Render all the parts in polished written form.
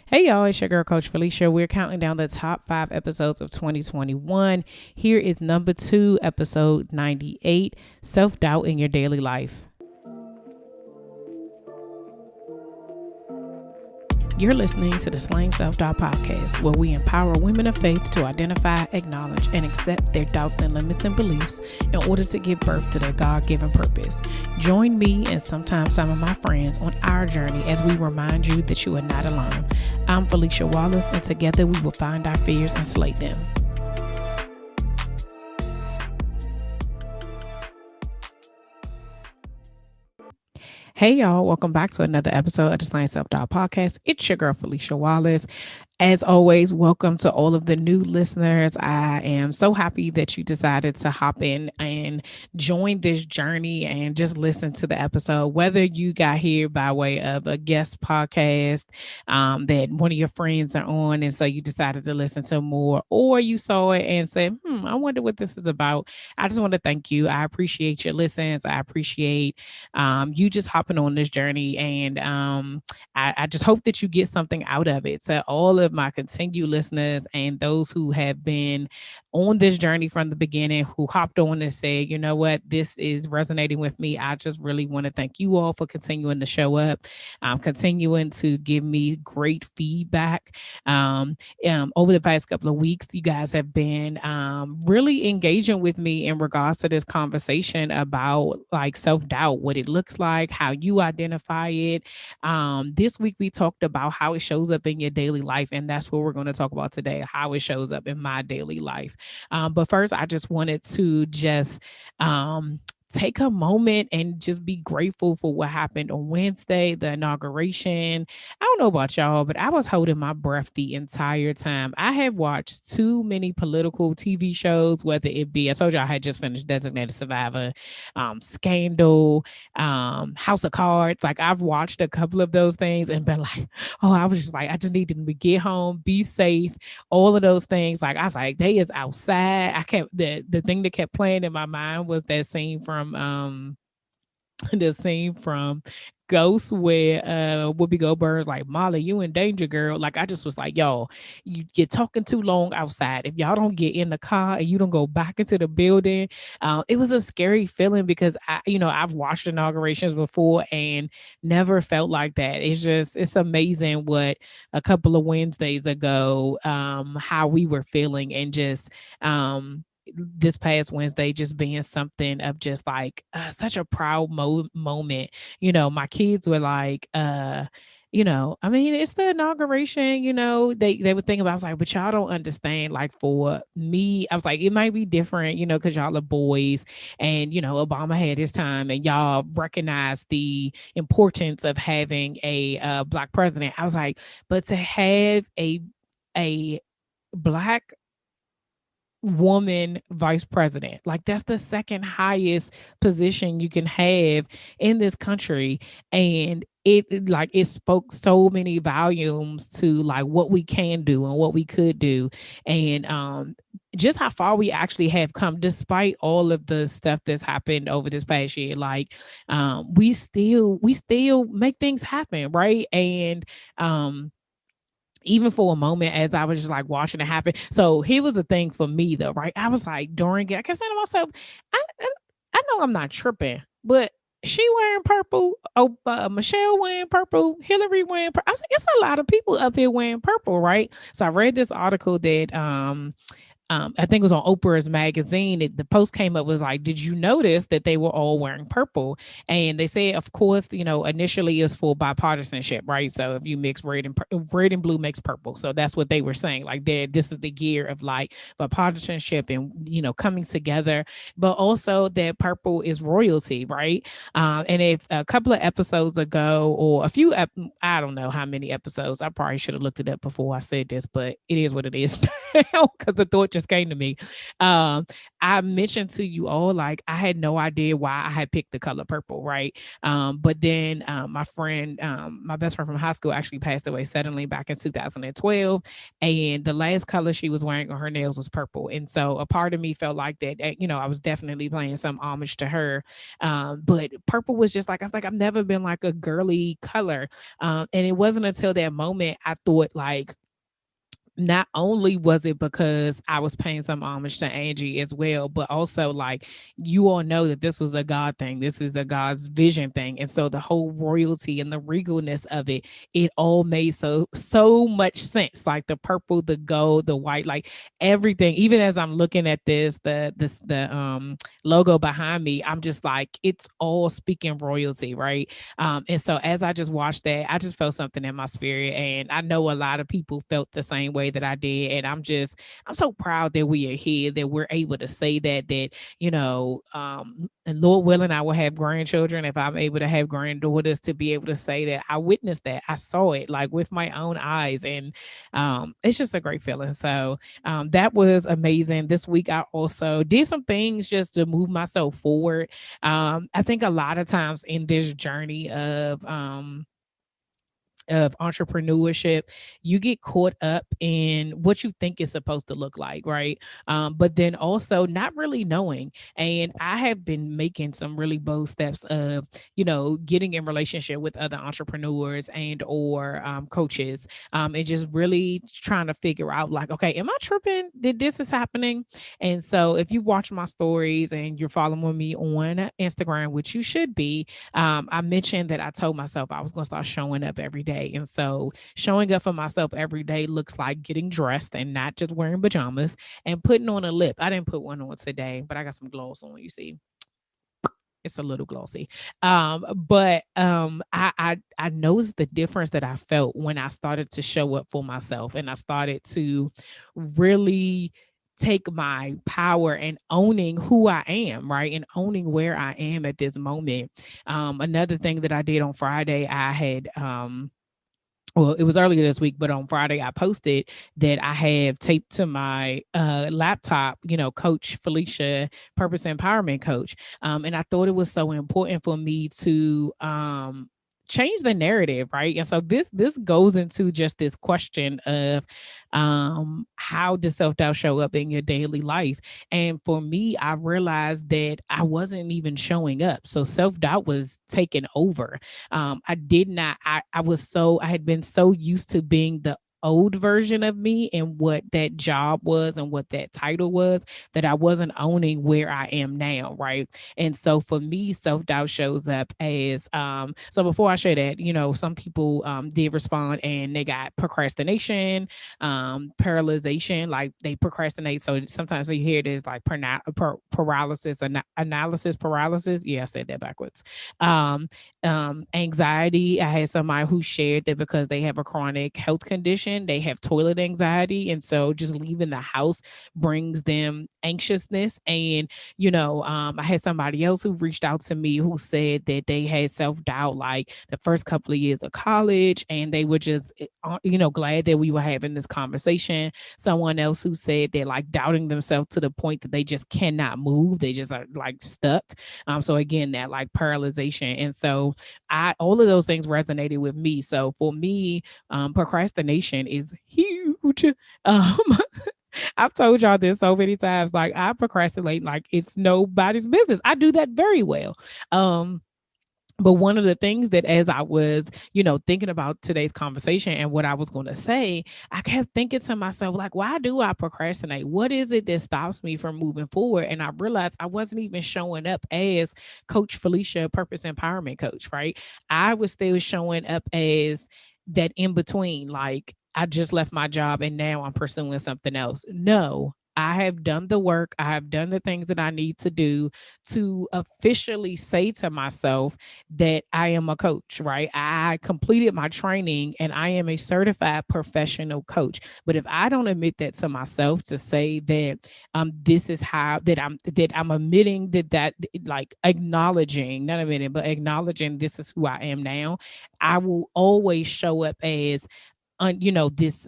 Hey y'all, it's your girl Coach Felicia. We're counting down the top 5 episodes of 2021. Here is number 2, episode 98, Self-Doubt in Your Daily Life. You're listening to the Slaying Self-Doubt podcast, where we empower women of faith to identify, acknowledge, and accept their doubts and limits and beliefs in order to give birth to their God-given purpose. Join me and sometimes some of my friends on our journey as we remind you that you are not alone. I'm Felicia Wallace, and together we will find our fears and slay them. Hey y'all, welcome back to another episode of the Slaying Self-Doubt podcast. It's your girl Felicia Wallace. As always, welcome to all of the new listeners. I am so happy that you decided to hop in and join this journey and just listen to the episode. Whether you got here by way of a guest podcast that one of your friends are on, and so you decided to listen to more, or you saw it and said, I wonder what this is about. I just want to thank you. I appreciate your listens. I appreciate you just hopping on this journey, and I just hope that you get something out of it. So all of my continued listeners and those who have been on this journey from the beginning, who hopped on and said, you know what, this is resonating with me. I just really want to thank you all for continuing to show up, continuing to give me great feedback. Over the past couple of weeks, you guys have been really engaging with me in regards to this conversation about like self-doubt, what it looks like, how you identify it. This week we talked about how it shows up in your daily life, and that's what we're going to talk about today, how it shows up in my daily life. But first, I just wanted to just take a moment and just be grateful for what happened on Wednesday, the inauguration. I don't know about y'all, but I was holding my breath the entire time. I have watched too many political TV shows, whether it be, I told you I had just finished Designated Survivor, Scandal, House of Cards. Like I've watched a couple of those things and been like, oh, I was just like, I just needed to get home, be safe, all of those things. Like I was like, they is outside. I kept the thing that kept playing in my mind was that scene from the scene from Ghost where Whoopi Goldberg's like, Molly, you in danger, girl. Like I just was like, yo, you're talking too long outside. If y'all don't get in the car and you don't go back into the building, it was a scary feeling because I've watched inaugurations before and never felt like that. It's amazing what a couple of Wednesdays ago, how we were feeling, and just this past Wednesday just being something of just like such a proud moment. My kids were like, I mean, it's the inauguration, they would think about, I was like, but y'all don't understand. Like for me, I was like, it might be different, because y'all are boys and, Obama had his time and y'all recognize the importance of having a Black president. I was like, but to have a Black woman vice president, like that's the second highest position you can have in this country, and it spoke so many volumes to like what we can do and what we could do, and just how far we actually have come despite all of the stuff that's happened over this past year. Like we still make things happen, right? And even for a moment, as I was just like watching it happen. So here was the thing for me though, right? I was like, during it, I kept saying to myself, I know I'm not tripping, but she wearing purple, Michelle wearing purple, Hillary wearing purple. I was like, it's a lot of people up here wearing purple, right? So I read this article that I think it was on Oprah's magazine. The post came up, was like, did you notice that they were all wearing purple? And they say, of course, initially it's for bipartisanship, right? So if you mix red and blue makes purple. So that's what they were saying. Like this is the gear of like bipartisanship and, coming together, but also that purple is royalty, right? And if a couple of episodes ago or I don't know how many episodes, I probably should have looked it up before I said this, but it is what it is. because the thought just came to me. Um, I mentioned to you all, like, I had no idea why I had picked the color purple, right? But then my friend, my best friend from high school, actually passed away suddenly back in 2012. And the last color she was wearing on her nails was purple. And so a part of me felt like that, I was definitely playing some homage to her. But purple was just like, I was like, I've never been like a girly color. And it wasn't until that moment I thought, like, not only was it because I was paying some homage to Angie as well, but also, like, you all know that this was a God thing. This is a God's vision thing. And so the whole royalty and the regalness of it, it all made so much sense. Like the purple, the gold, the white, like everything. Even as I'm looking at the logo behind me, I'm just like, it's all speaking royalty, right? And so as I just watched that, I just felt something in my spirit. And I know a lot of people felt the same way that I did. And I'm so proud that we are here, that we're able to say that, and Lord willing, I will have grandchildren if I'm able to have granddaughters, to be able to say that I witnessed that. I saw it like with my own eyes. And it's just a great feeling. So that was amazing. This week, I also did some things just to move myself forward. I think a lot of times in this journey of entrepreneurship, you get caught up in what you think it's supposed to look like, right? But then also not really knowing. And I have been making some really bold steps of, getting in relationship with other entrepreneurs and or coaches, and just really trying to figure out, like, okay, am I tripping? Did this is happening? And so if you watch my stories and you're following me on Instagram, which you should be, I mentioned that I told myself I was going to start showing up every day. And so showing up for myself every day looks like getting dressed and not just wearing pajamas and putting on a lip. I didn't put one on today, but I got some gloss on, you see. It's a little glossy. But I noticed the difference that I felt when I started to show up for myself, and I started to really take my power and owning who I am, right? And owning where I am at this moment. Another thing that I did on Friday, I had well, it was earlier this week, but on Friday I posted that I have taped to my laptop, Coach Felicia, Purpose Empowerment Coach. And I thought it was so important for me to change the narrative, right? And so this goes into just this question of how does self-doubt show up in your daily life? And for me, I realized that I wasn't even showing up. So self-doubt was taking over. I did not, I had been so used to being the old version of me and what that job was and what that title was, that I wasn't owning where I am now, right? And so for me, self-doubt shows up as so before I share that, some people did respond and they got procrastination, paralyzation, like they procrastinate. So sometimes you hear this like paralysis, analysis paralysis. Yeah, I said that backwards. Um, Anxiety. I had somebody who shared that because they have a chronic health condition, they have toilet anxiety. And so just leaving the house brings them anxiousness. And, I had somebody else who reached out to me who said that they had self doubt like the first couple of years of college, and they were just, glad that we were having this conversation. Someone else who said they're like doubting themselves to the point that they just cannot move. They just are like stuck. So again, that like paralyzation. And so I all of those things resonated with me. So for me, procrastination is huge. Um, I've told y'all this so many times. Like I procrastinate like it's nobody's business. I do that very well. Um, but one of the things that as I was, thinking about today's conversation and what I was going to say, I kept thinking to myself, like, why do I procrastinate? What is it that stops me from moving forward? And I realized I wasn't even showing up as Coach Felicia, Purpose Empowerment Coach, right? I was still showing up as that in between, like, I just left my job and now I'm pursuing something else. No, I have done the work. I have done the things that I need to do to officially say to myself that I am a coach, right? I completed my training and I am a certified professional coach. But if I don't admit that to myself to say that this is how that I'm admitting that like acknowledging, not admitting, but acknowledging this is who I am now, I will always show up as this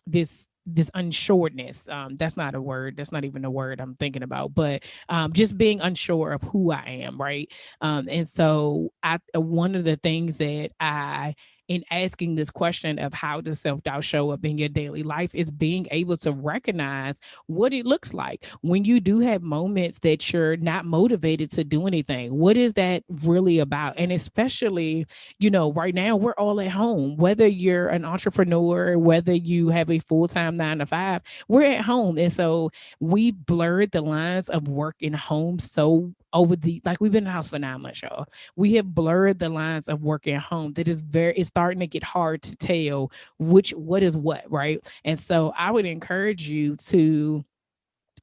this this unsureness. That's not a word. That's not even a word I'm thinking about. But just being unsure of who I am, right? And so I one of the things that I in asking this question of how does self-doubt show up in your daily life is being able to recognize what it looks like when you do have moments that you're not motivated to do anything. What is that really about? And especially, right now we're all at home, whether you're an entrepreneur, whether you have a full-time 9 to 5, we're at home. And so we blurred the lines of work and home so over the like we've been in the house for 9 months, y'all. We have blurred the lines of work and home that is very it's starting to get hard to tell what is what, right? And so I would encourage you to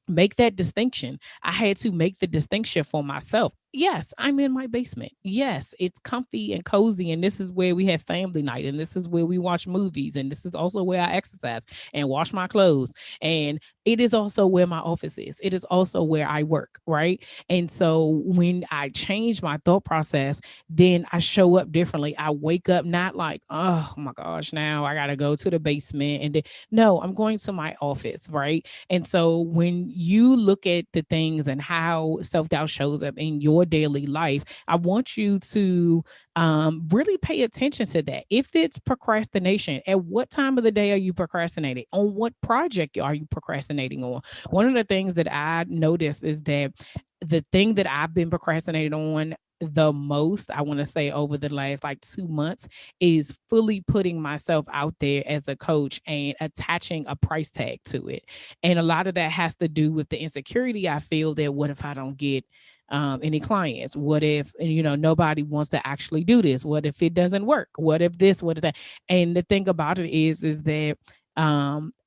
make that distinction. I had to make the distinction for myself. Yes, I'm in my basement. Yes, it's comfy and cozy. And this is where we have family night. And this is where we watch movies. And this is also where I exercise and wash my clothes. And it is also where my office is. It is also where I work. Right. And so when I change my thought process, then I show up differently. I wake up not like, oh my gosh, now I got to go to the basement. And then, no, I'm going to my office. Right. And so when you look at the things and how self doubt shows up in your daily life, I want you to really pay attention to that. If it's procrastination, at what time of the day are you procrastinating? On what project are you procrastinating on? One of the things that I noticed is that the thing that I've been procrastinating on the most, I want to say over the last like 2 months, is fully putting myself out there as a coach and attaching a price tag to it. And a lot of that has to do with the insecurity I feel that what if I don't get any clients? What if, nobody wants to actually do this? What if it doesn't work? What if this, what if that? And the thing about it is that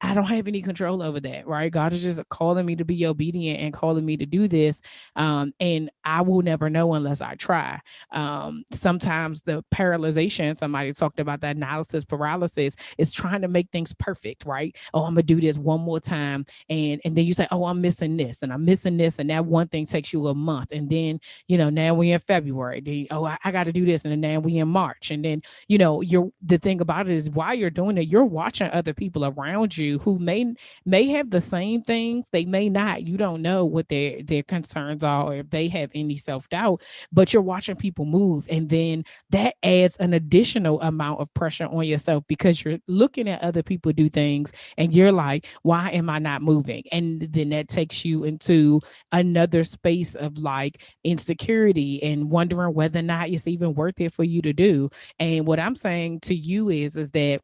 I don't have any control over that, right? God is just calling me to be obedient and calling me to do this. And I will never know unless I try. Sometimes the paralyzation, somebody talked about that analysis paralysis, is trying to make things perfect, right? Oh, I'm gonna do this one more time. And then you say, oh, I'm missing this and I'm missing this. And that one thing takes you a month. And then, now we're in February. Then, oh, I got to do this. And then now we in March. And then, you're the thing about it is while you're doing it, you're watching other people around you who may have the same things. They may not. You don't know what their concerns are or if they have any self-doubt, but you're watching people move. And then that adds an additional amount of pressure on yourself because you're looking at other people do things and you're like, why am I not moving? And then that takes you into another space of like insecurity and wondering whether or not it's even worth it for you to do. And what I'm saying to you is that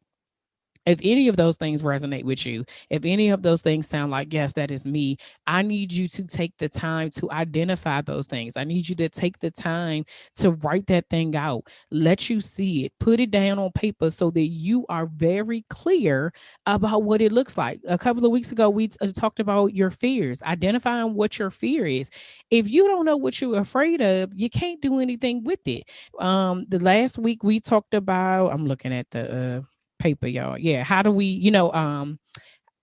if any of those things resonate with you, if any of those things sound like, yes, that is me, I need you to take the time to identify those things. I need you to take the time to write that thing out, let you see it, put it down on paper so that you are very clear about what it looks like. A couple of weeks ago, we talked about your fears, identifying what your fear is. If you don't know what you're afraid of, you can't do anything with it. The last week we talked about, I'm looking at the paper, y'all. Yeah. How do we,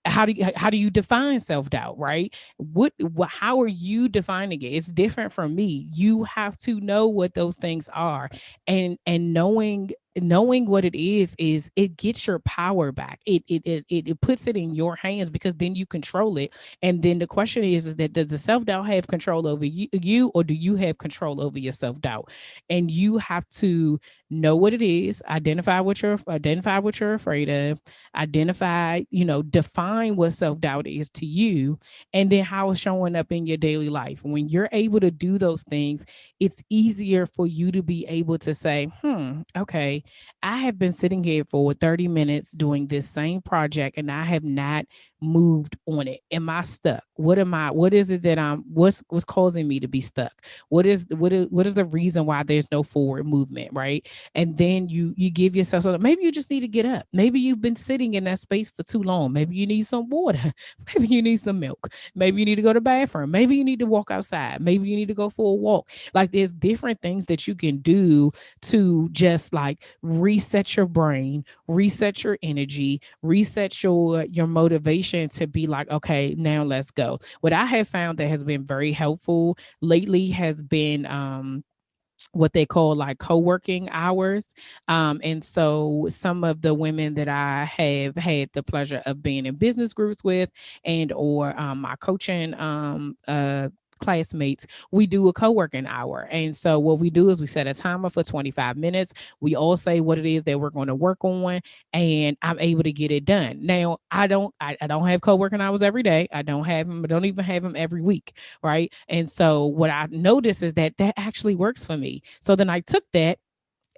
how do you define self-doubt, right? How are you defining it? It's different from me. You have to know what those things are, and knowing what it is it gets your power back. It puts it in your hands because then you control it. And then the question is that does the self-doubt have control over you, or do you have control over your self-doubt? And you have to know what it is, identify what you're afraid of, identify, define what self-doubt is to you, and then how it's showing up in your daily life. When you're able to do those things, it's easier for you to be able to say, okay, I have been sitting here for 30 minutes doing this same project and I have not moved on it. Am I stuck? What is it that what's causing me to be stuck? What is the reason why there's no forward movement, right? And then you give yourself something. Maybe you just need to get up. Maybe you've been sitting in that space for too long. Maybe you need some water. Maybe you need some milk. Maybe you need to go to the bathroom. Maybe you need to walk outside. Maybe you need to go for a walk. Like there's different things that you can do to just like reset your brain, reset your energy, reset your motivation to be like, okay, now let's go. What I have found that has been very helpful lately has been what they call like co-working hours. And so some of the women that I have had the pleasure of being in business groups with, and or my coaching classmates, we do a co-working hour. And so what we do is we set a timer for 25 minutes. We all say what it is that we're going to work on, and I'm able to get it done. Now, I don't have co-working hours every day. I don't have them. I don't even have them every week, right? And so what I noticed is that that actually works for me. So then I took that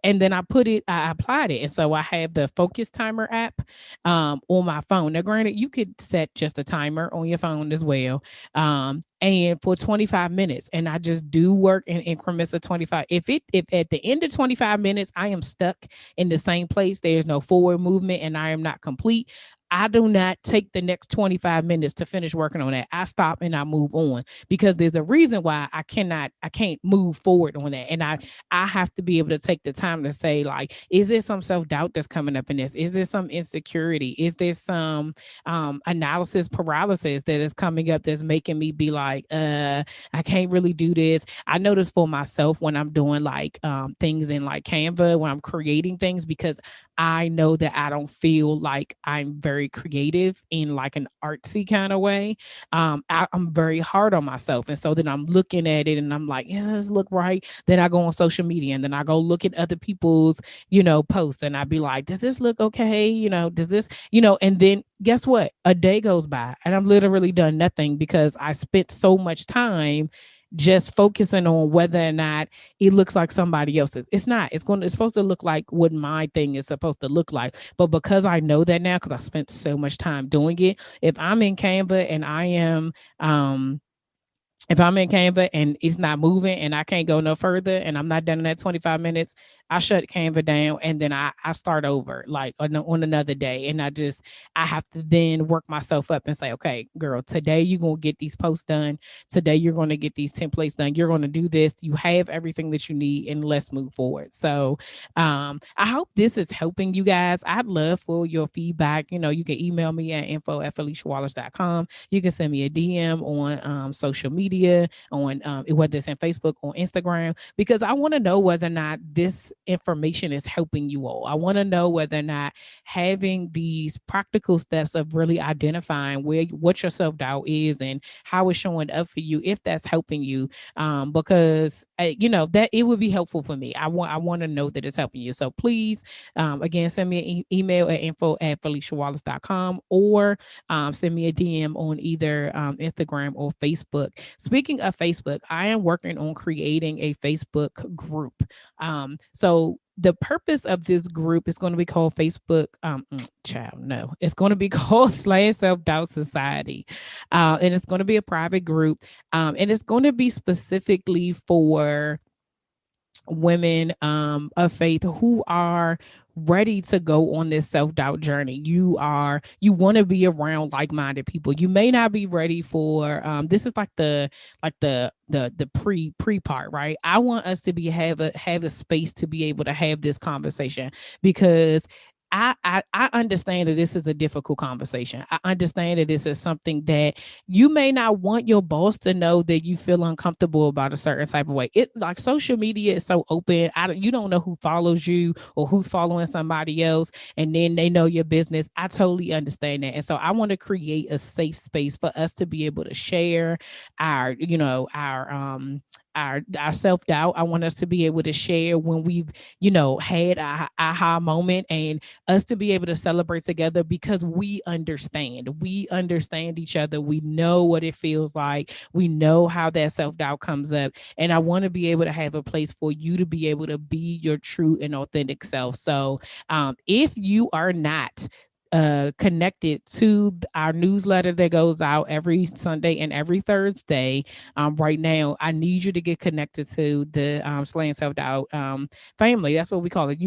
and then I applied it. And so I have the focus timer app on my phone. Now, granted, you could set just a timer on your phone as well. And for 25 minutes, and I just do work in increments of 25. If at the end of 25 minutes I am stuck in the same place, there's no forward movement and I am not complete, I do not take the next 25 minutes to finish working on that. I stop and I move on, because there's a reason why I can't move forward on that. And I have to be able to take the time to say, like, is there some self-doubt that's coming up in this? Is there some insecurity? Is there some analysis paralysis that is coming up that's making me be like, I can't really do this? I notice for myself when I'm doing like things in like Canva, when I'm creating things, because I know that I don't feel like I'm very creative in like an artsy kind of way. I'm very hard on myself. And so then I'm looking at it and I'm like, yeah, does this look right? Then I go on social media and then I go look at other people's, posts, and I'd be like, does this look okay? Does this, and then guess what? A day goes by and I've literally done nothing because I spent so much time just focusing on whether or not it looks like somebody else's. It's not. It's supposed to look like what my thing is supposed to look like. But because I know that now, because I spent so much time doing it, if I'm in Canva and um if I'm in Canva and it's not moving and I can't go no further and I'm not done in that 25 minutes, I shut Canva down and then I start over like on another day. And I have to then work myself up and say, okay, girl, today you're going to get these posts done. Today you're going to get these templates done. You're going to do this. You have everything that you need, and let's move forward. So I hope this is helping you guys. I'd love for your feedback. You can email me at info@FeliciaWallace.com. You can send me a DM on social media, on whether it's in Facebook or Instagram, because I want to know whether or not this information is helping you all. I want to know whether or not having these practical steps of really identifying what your self-doubt is and how it's showing up for you, if that's helping you, because that it would be helpful for me. I want to know that it's helping you. So please, again, send me an email at info@FeliciaWallace.com, or send me a DM on either Instagram or Facebook. Speaking of Facebook, I am working on creating a Facebook group. So the purpose of this group is going to be called Facebook. Child, no, it's going to be called Slaying Self Doubt Society, and it's going to be a private group, and it's going to be specifically for women of faith who are ready to go on this self-doubt journey. You want to be around like-minded people. You may not be ready for this is like the pre part, right? I want us to have a space to be able to have this conversation, because I understand that this is a difficult conversation. I understand that this is something that you may not want your boss to know that you feel uncomfortable about a certain type of way. It like social media is so open. You don't know who follows you or who's following somebody else, and then they know your business. I totally understand that. And so I want to create a safe space for us to be able to share our, our self-doubt. I want us to be able to share when we've, had a aha moment, and us to be able to celebrate together, because we understand each other. We know what it feels like. We know how that self-doubt comes up. And I want to be able to have a place for you to be able to be your true and authentic self. So if you are not connected to our newsletter that goes out every Sunday and every Thursday, right now, I need you to get connected to the Slaying Self Doubt family. That's what we call it.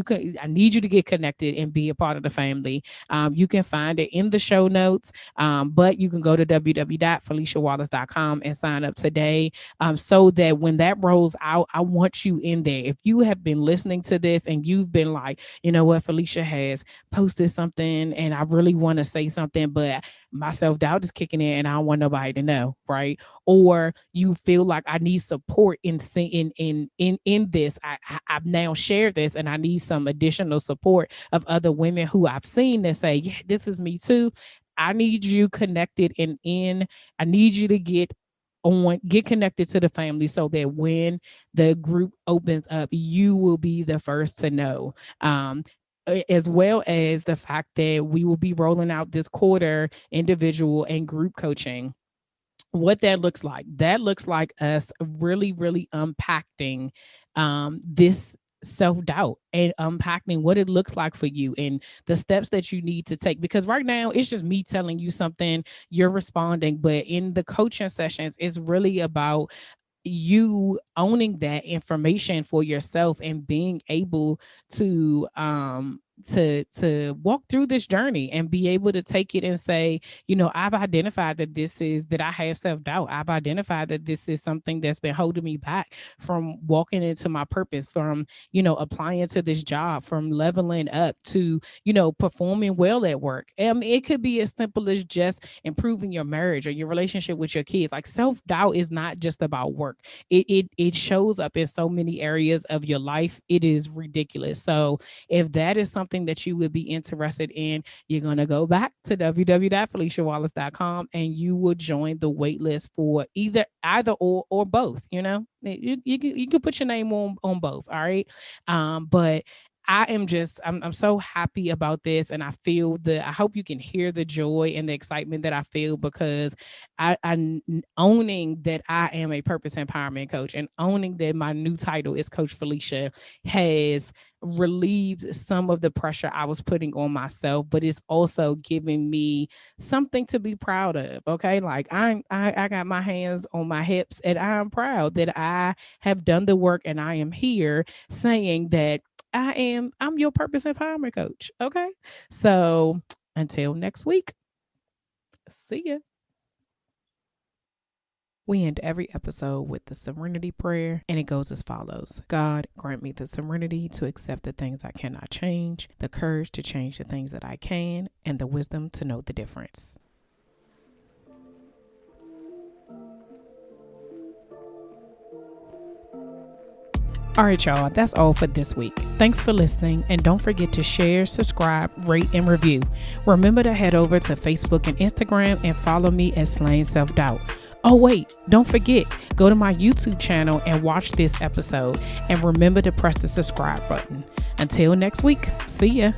I need you to get connected and be a part of the family. You can find it in the show notes, but you can go to www.FeliciaWallace.com and sign up today, so that when that rolls out, I want you in there. If you have been listening to this and you've been like, you know what, Felicia has posted something and I really want to say something, but my self-doubt is kicking in and I don't want nobody to know, right? Or you feel like I need support in this. I've now shared this and I need some additional support of other women who I've seen that say, yeah, this is me too. I need you connected I need you to get connected to the family so that when the group opens up, you will be the first to know. As well as the fact that we will be rolling out this quarter individual and group coaching. What that looks like us really, really unpacking this self-doubt and unpacking what it looks like for you and the steps that you need to take, because right now it's just me telling you something, you're responding, but in the coaching sessions it's really about you owning that information for yourself and being able to walk through this journey and be able to take it and say, I've identified that I have self-doubt. I've identified that this is something that's been holding me back from walking into my purpose, from applying to this job, from leveling up to performing well at work. It could be as simple as just improving your marriage or your relationship with your kids. Like, self-doubt is not just about work. It shows up in so many areas of your life. It is ridiculous. So if that is something that you would be interested in, you're going to go back to www.feliciawallace.com and you will join the wait list for either or both. You can put your name on both. All right. But I'm so happy about this, and I hope you can hear the joy and the excitement that I feel, because I owning that I am a purpose empowerment coach and owning that my new title is Coach Felicia has relieved some of the pressure I was putting on myself, but it's also giving me something to be proud of. Okay. Like, I got my hands on my hips and I'm proud that I have done the work, and I am here saying that I'm your purpose empowerment coach. Okay. So until next week, see ya. We end every episode with the serenity prayer, and it goes as follows. God, grant me the serenity to accept the things I cannot change, the courage to change the things that I can, and the wisdom to know the difference. All right, y'all, that's all for this week. Thanks for listening, and don't forget to share, subscribe, rate, and review. Remember to head over to Facebook and Instagram and follow me at Slaying Self-Doubt. Oh, wait, don't forget, go to my YouTube channel and watch this episode, and remember to press the subscribe button. Until next week, see ya.